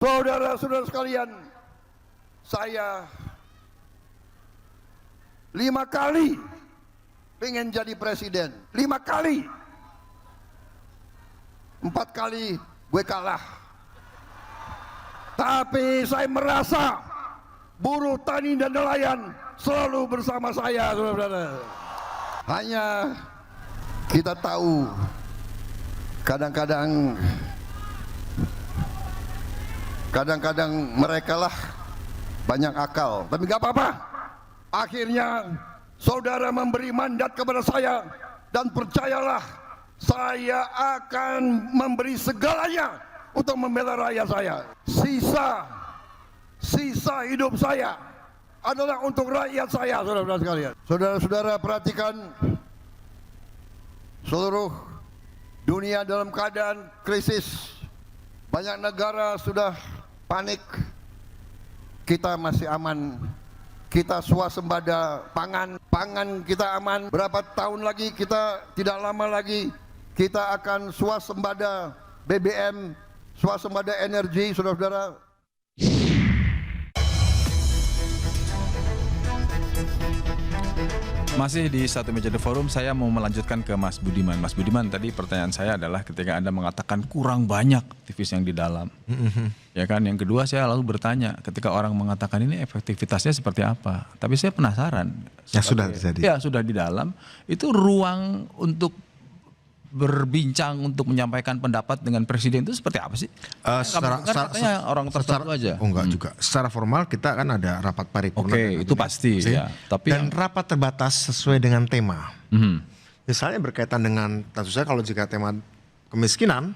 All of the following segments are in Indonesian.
Saudara-saudara sekalian, saya 5 kali pengen jadi presiden, 5 kali. 4 kali gue kalah. Tapi saya merasa buruh tani dan nelayan selalu bersama saya, saudara-saudara. Hanya kita tahu kadang-kadang mereka lah banyak akal, tapi gak apa-apa. Akhirnya saudara memberi mandat kepada saya, dan percayalah, saya akan memberi segalanya untuk membela rakyat saya. Sisa hidup saya adalah untuk rakyat saya, saudara-saudara sekalian. Saudara-saudara perhatikan, seluruh dunia dalam keadaan krisis. Banyak negara sudah panik, kita masih aman. Kita swasembada pangan kita aman. Berapa tahun lagi, kita tidak lama lagi kita akan swasembada BBM, swasembada energi, saudara-saudara. Masih di Satu Meja The Forum, saya mau melanjutkan ke Mas Budiman. Mas Budiman, tadi pertanyaan saya adalah ketika Anda mengatakan kurang banyak aktivis yang di dalam. Ya kan, yang kedua saya lalu bertanya, ketika orang mengatakan ini efektivitasnya seperti apa? Tapi saya penasaran. Ya sudah terjadi. Ya sudah di dalam, itu ruang untuk berbincang, untuk menyampaikan pendapat dengan presiden itu seperti apa sih? Katanya orang tertentu aja. Oh enggak juga. Secara formal kita kan ada rapat paripurna. Oke, itu pasti ya. Tapi dan rapat terbatas sesuai dengan tema. Misalnya berkaitan dengan, tentu saja kalau jika tema kemiskinan,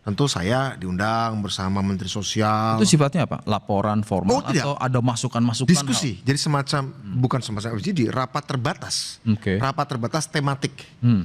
tentu saya diundang bersama Menteri Sosial. Itu sifatnya apa? Laporan formal atau ada masukan-masukan? Diskusi. Jadi semacam, bukan semacam FGD, rapat terbatas. Rapat terbatas tematik.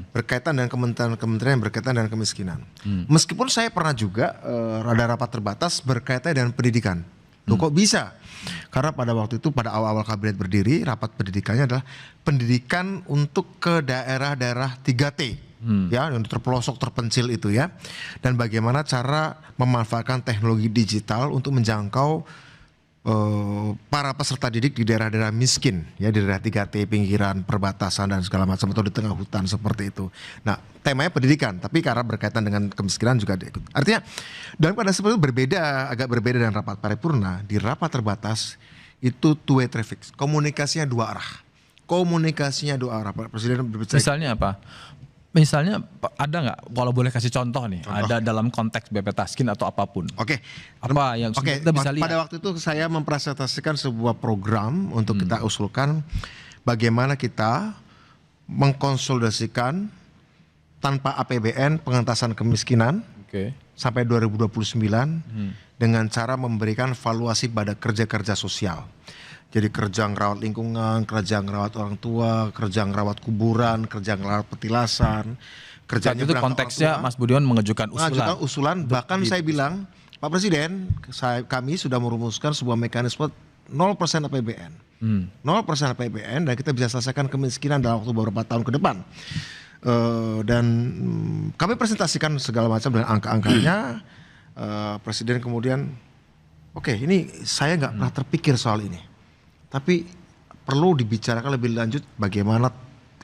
Berkaitan dengan kementerian yang berkaitan dengan kemiskinan. Meskipun saya pernah juga ada rapat terbatas berkaitan dengan pendidikan. Loh, kok bisa? Karena pada waktu itu, pada awal-awal kabinet berdiri, rapat pendidikannya adalah pendidikan untuk ke daerah-daerah 3T. Ya, yang terpelosok terpencil itu ya, dan bagaimana cara memanfaatkan teknologi digital untuk menjangkau para peserta didik di daerah-daerah miskin ya, di daerah 3T, pinggiran, perbatasan dan segala macam, atau di tengah hutan seperti itu. Nah, temanya pendidikan, tapi karena berkaitan dengan kemiskinan juga diikut. Artinya, dan pada seperti itu agak berbeda dengan rapat paripurna. Di rapat terbatas itu two way traffic, komunikasinya dua arah. Presiden berbicara. Misalnya apa? Misalnya ada nggak, kalau boleh kasih contoh nih, ada dalam konteks BP Taskin atau apapun. Apa yang kita bisa lihat? Pada waktu itu saya mempresentasikan sebuah program untuk kita usulkan bagaimana kita mengkonsolidasikan tanpa APBN pengentasan kemiskinan sampai 2029 dengan cara memberikan valuasi pada kerja-kerja sosial. Jadi kerja ngerawat lingkungan, kerja ngerawat orang tua, kerja ngerawat kuburan, kerja ngerawat petilasan. Kerjanya itu konteksnya Mas Budiman mengajukan usulan. Bahkan saya bilang, Pak Presiden, kami sudah merumuskan sebuah mekanisme 0% APBN. 0% APBN, dan kita bisa selesaikan kemiskinan dalam waktu beberapa tahun ke depan. Dan kami presentasikan segala macam dengan angka-angkanya. Presiden kemudian, oke, ini saya nggak pernah terpikir soal ini. Tapi perlu dibicarakan lebih lanjut bagaimana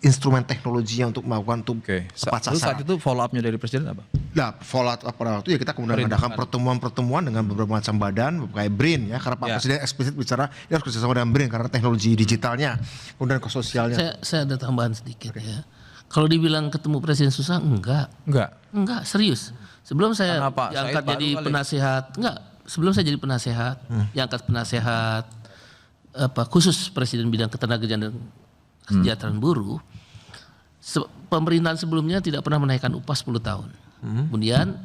instrumen teknologinya untuk melakukan tepat sasaran. Saat itu follow up-nya dari Presiden apa? Nah, follow up pada waktu ya kita kemudian mengadakan pertemuan-pertemuan dengan beberapa macam badan, kayak BRIN ya, karena Pak Presiden eksplisit bicara ini harus kerjasama dengan BRIN karena teknologi digitalnya, kemudian ke sosialnya. Saya ada tambahan sedikit ya. Kalau dibilang ketemu Presiden susah, enggak, serius. Sebelum saya diangkat jadi penasehat, sebelum saya jadi penasehat, diangkat penasehat khusus Presiden bidang ketenagakerjaan dan kesejahteraan buruh, pemerintahan sebelumnya tidak pernah menaikkan upah 10 tahun. Kemudian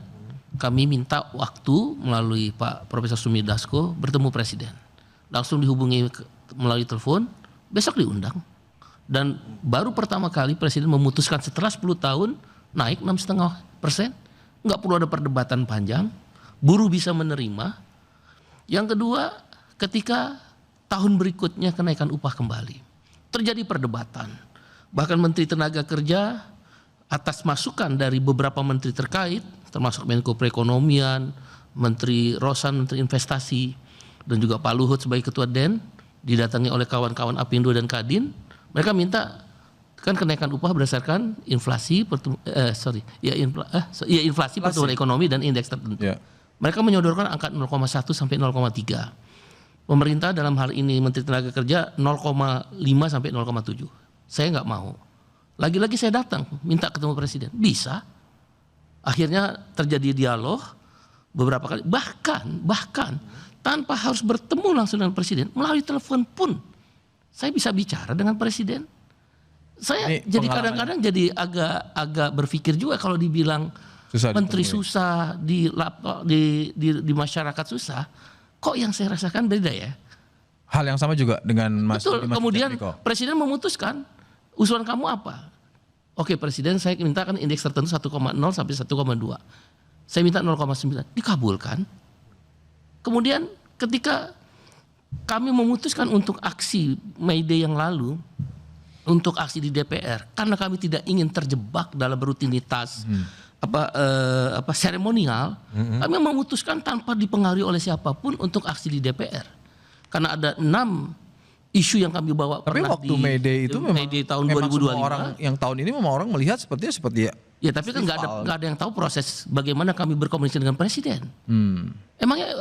kami minta waktu melalui Pak Profesor Sumi Dasko bertemu Presiden. Langsung dihubungi melalui telepon, besok diundang. Dan baru pertama kali Presiden memutuskan setelah 10 tahun naik 6,5%. Nggak perlu ada perdebatan panjang, buruh bisa menerima. Yang kedua, ketika tahun berikutnya kenaikan upah kembali, terjadi perdebatan. Bahkan Menteri Tenaga Kerja atas masukan dari beberapa menteri terkait, termasuk Menko Perekonomian, Menteri Rosan, Menteri Investasi, dan juga Pak Luhut sebagai Ketua DEN, didatangi oleh kawan-kawan Apindo dan Kadin. Mereka minta kan kenaikan upah berdasarkan inflasi, inflasi pertumbuhan ekonomi dan indeks tertentu. Yeah. Mereka menyodorkan angka 0,1 sampai 0,3. Pemerintah dalam hal ini Menteri Tenaga Kerja 0,5 sampai 0,7. Saya nggak mau. Lagi-lagi saya datang minta ketemu Presiden. Bisa. Akhirnya terjadi dialog beberapa kali. Bahkan tanpa harus bertemu langsung dengan Presiden, melalui telepon pun saya bisa bicara dengan Presiden. Saya ini jadi kadang-kadang jadi agak berpikir juga kalau dibilang menteri susah, di masyarakat susah, kok yang saya rasakan beda ya? Hal yang sama juga dengan Mas. Betul. Kemudian Presiden memutuskan usulan kamu apa? Oke Presiden, saya mintakan indeks tertentu 1,0 sampai 1,2. Saya minta 0,9, dikabulkan. Kemudian ketika kami memutuskan untuk aksi May Day yang lalu, untuk aksi di DPR, karena kami tidak ingin terjebak dalam rutinitas seremonial, kami memutuskan tanpa dipengaruhi oleh siapapun untuk aksi di DPR. Karena ada 6 isu yang kami bawa. Tapi waktu May Day itu memang tahun 2025. Orang yang tahun ini memang orang melihat seperti ya, tapi kan nggak ada yang tahu proses bagaimana kami berkomunikasi dengan Presiden. Emangnya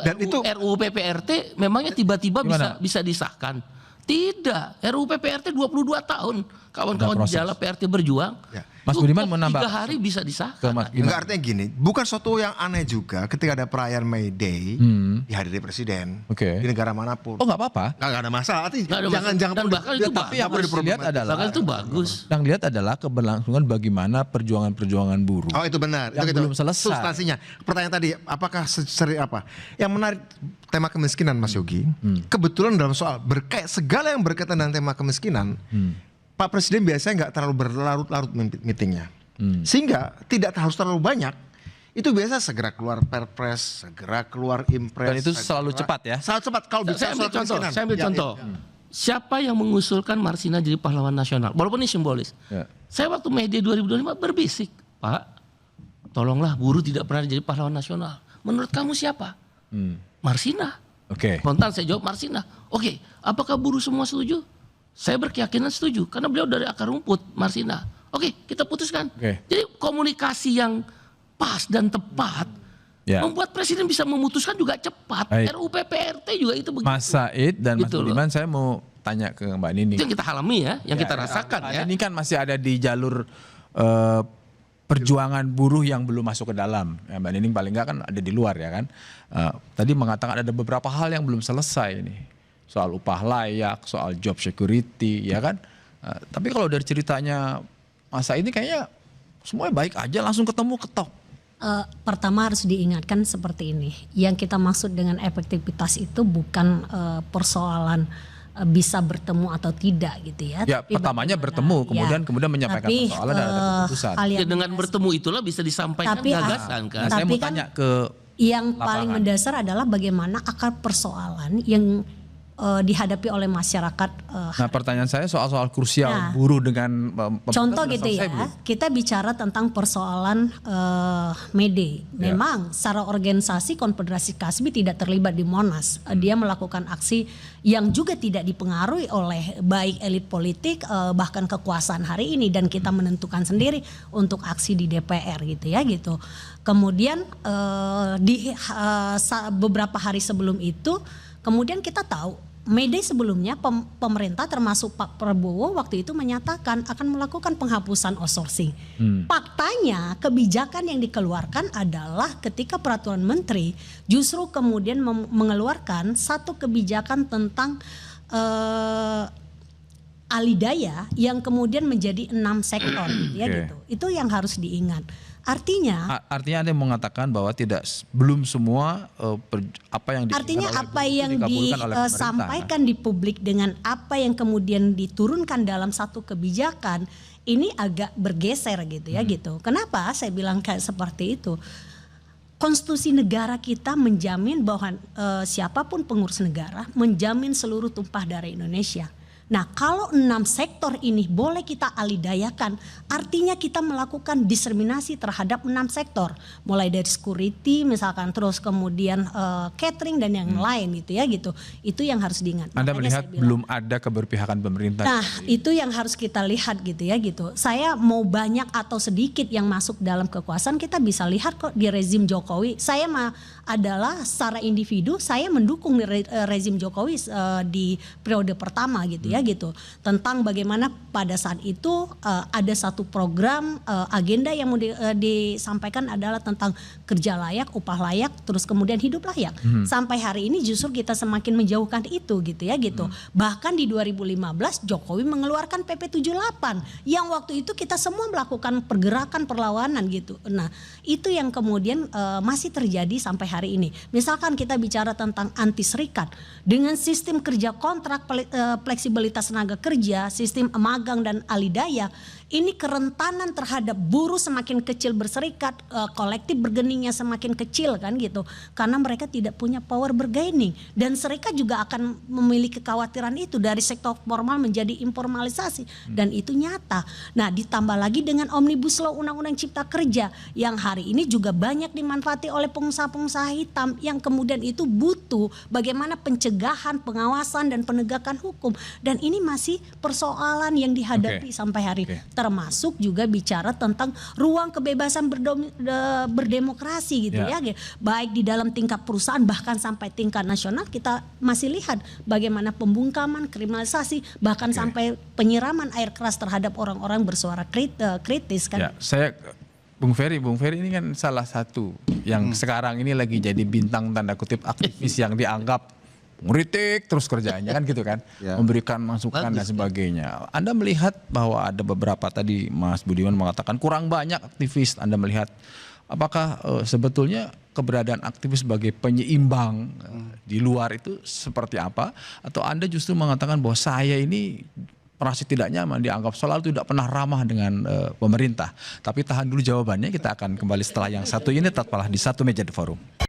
RUU PPRT memangnya tiba-tiba bisa disahkan? Tidak. RUU PPRT 22 tahun kawan-kawan di dalam PRT berjuang. Ya. Mas Budiman menambah 3 hari bisa disahkan. Enggak, artinya gini, bukan suatu yang aneh juga ketika ada perayaan May Day dihadiri Presiden di negara manapun. Oh nggak apa-apa. Nggak ada masalah. Jangan bahkan itu tapi yang harus dilihat adalah itu bagus. Yang dilihat adalah keberlangsungan bagaimana perjuangan buruh. Oh itu benar. Yang belum selesai. Substansinya. Pertanyaan tadi, apakah apa? Yang menarik tema kemiskinan, Mas Yogi. Kebetulan dalam soal segala yang berkaitan dengan tema kemiskinan, Pak Presiden biasanya nggak terlalu berlarut-larut meetingnya, sehingga tidak harus terlalu banyak. Itu biasa segera keluar perpres, segera keluar impres. Dan itu selalu cepat ya? Selalu cepat. Kalau bicara soal kemiskinan. Saya ambil contoh. Siapa yang mengusulkan Marsina jadi pahlawan nasional? Walaupun ini simbolis. Ya. Saya waktu May Day 2025 berbisik, Pak, tolonglah buruh tidak pernah jadi pahlawan nasional. Menurut kamu siapa? Marsina. Oke. Spontan saya jawab Marsina. Oke, apakah buruh semua setuju? Saya berkeyakinan setuju karena beliau dari akar rumput, Marsina. Oke, kita putuskan. Jadi komunikasi yang pas dan tepat membuat Presiden bisa memutuskan juga cepat. RUU PPRT juga itu begitu. Mas Said dan Mas Budiman, saya mau tanya ke Mbak Nining. Itu yang kita alami ya, yang kita rasakan ya. Ini kan masih ada di jalur perjuangan buruh yang belum masuk ke dalam. Ya, Mbak Nining paling nggak kan ada di luar ya kan. Tadi mengatakan ada beberapa hal yang belum selesai ini. Soal upah layak, soal job security, ya kan. Tapi kalau dari ceritanya masa ini kayaknya semuanya baik aja, langsung ketemu ketok. Pertama harus diingatkan seperti ini. Yang kita maksud dengan efektivitas itu bukan persoalan bisa bertemu atau tidak gitu ya. Ya, tapi pertamanya bertemu, kemudian menyampaikan persoalan dan ada keputusan. Ya, dengan bertemu itulah bisa disampaikan gagasan kan. Nah, saya mau tanya ke yang paling mendasar adalah bagaimana akar persoalan yang dihadapi oleh masyarakat. Nah, pertanyaan saya soal krusial buruh dengan contoh gitu ya. Kita bicara tentang persoalan May Day. Memang secara organisasi Konfederasi Kasbi tidak terlibat di Monas. Dia melakukan aksi yang juga tidak dipengaruhi oleh baik elit politik bahkan kekuasaan hari ini, dan kita menentukan sendiri untuk aksi di DPR gitu ya gitu. Kemudian beberapa hari sebelum itu kemudian kita tahu May Day sebelumnya pemerintah termasuk Pak Prabowo waktu itu menyatakan akan melakukan penghapusan outsourcing. Faktanya kebijakan yang dikeluarkan adalah ketika peraturan menteri justru kemudian mengeluarkan satu kebijakan tentang alidaya yang kemudian menjadi 6 sektor ya gitu. Itu yang harus diingat. Artinya Anda mengatakan bahwa belum semua apa yang disampaikan di publik dengan apa yang kemudian diturunkan dalam satu kebijakan ini agak bergeser gitu ya gitu. Kenapa saya bilang kayak seperti itu? Konstitusi negara kita menjamin bahwa siapapun pengurus negara menjamin seluruh tumpah darah Indonesia. Nah, kalau 6 sektor ini boleh kita alidayakan, artinya kita melakukan diskriminasi terhadap 6 sektor, mulai dari security misalkan, terus kemudian catering dan yang lain gitu ya gitu. Itu yang harus diingat. Anda melihat belum ada keberpihakan pemerintah. Nah, itu yang harus kita lihat gitu ya gitu. Saya mau banyak atau sedikit yang masuk dalam kekuasaan, kita bisa lihat kok di rezim Jokowi. Saya adalah secara individu saya mendukung rezim Jokowi di periode pertama gitu ya gitu, tentang bagaimana pada saat itu ada satu program agenda yang mau disampaikan adalah tentang kerja layak, upah layak, terus kemudian hidup layak. Sampai hari ini justru kita semakin menjauhkan itu gitu ya gitu. Bahkan di 2015 Jokowi mengeluarkan PP 78 yang waktu itu kita semua melakukan pergerakan perlawanan gitu. Nah, itu yang kemudian masih terjadi sampai hari ini. Misalkan kita bicara tentang anti serikat dengan sistem kerja kontrak, fleksibilitas tenaga kerja, sistem magang dan alidaya, ini kerentanan terhadap buruh semakin kecil berserikat, kolektif bergeningnya semakin kecil kan gitu, karena mereka tidak punya power bargaining, dan serikat juga akan memiliki kekhawatiran itu dari sektor formal menjadi informalisasi dan itu nyata. Nah, ditambah lagi dengan Omnibus Law Undang-Undang Cipta Kerja yang hari ini juga banyak dimanfaati oleh pengusaha-pengusaha hitam yang kemudian itu butuh bagaimana pencegahan, pengawasan dan penegakan hukum, dan ini masih persoalan yang dihadapi sampai hari ini. Termasuk juga bicara tentang ruang kebebasan berdemokrasi gitu ya. Baik di dalam tingkat perusahaan bahkan sampai tingkat nasional kita masih lihat bagaimana pembungkaman, kriminalisasi, bahkan sampai penyiraman air keras terhadap orang-orang bersuara kritis kan. Ya, Bung Ferry ini kan salah satu yang sekarang ini lagi jadi bintang tanda kutip aktivis yang dianggap ngeritik terus kerjaannya kan gitu kan, memberikan masukan dan sebagainya. Anda melihat bahwa ada beberapa tadi Mas Budiman mengatakan kurang banyak aktivis. Anda melihat apakah sebetulnya keberadaan aktivis sebagai penyeimbang di luar itu seperti apa? Atau Anda justru mengatakan bahwa saya ini merasa tidak nyaman, dianggap selalu tidak pernah ramah dengan pemerintah? Tapi tahan dulu jawabannya, kita akan kembali setelah yang satu ini tetaplah di Satu Meja The Forum.